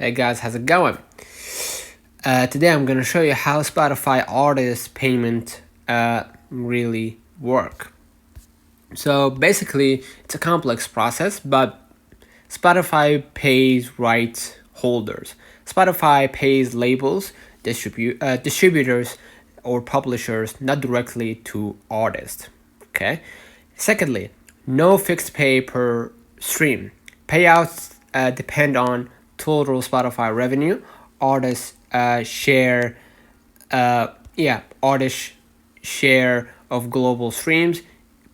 Hey guys, how's it going? Today I'm gonna show you how Spotify artist payment really work. So basically, it's a complex process, but Spotify pays rights holders. Spotify pays labels, distributors, or publishers, not directly to artists. Okay. Secondly, no fixed pay per stream. Payouts depend on total Spotify revenue. Artists share, artists share of global streams,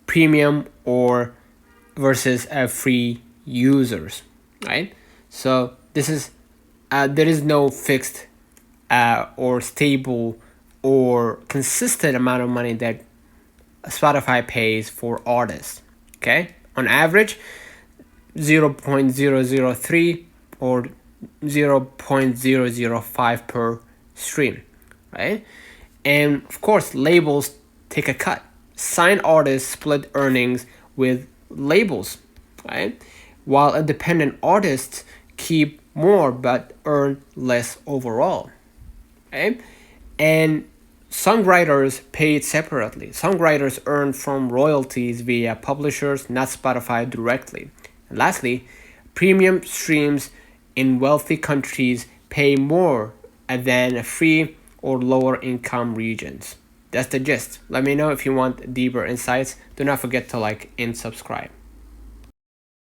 premium or versus free users, right? So this is there is no fixed or stable or consistent amount of money that Spotify pays for artists. Okay, on average, 0.003 or 0.005 per stream, right? And of course, labels take a cut. Signed artists split earnings with labels, right? While independent artists keep more but earn less overall, right? And songwriters paid separately. Songwriters earn from royalties via publishers, not Spotify directly. And lastly, premium streams in wealthy countries pay more than free or lower income regions. That's the gist. Let me know if you want deeper insights. Do not forget to like and subscribe.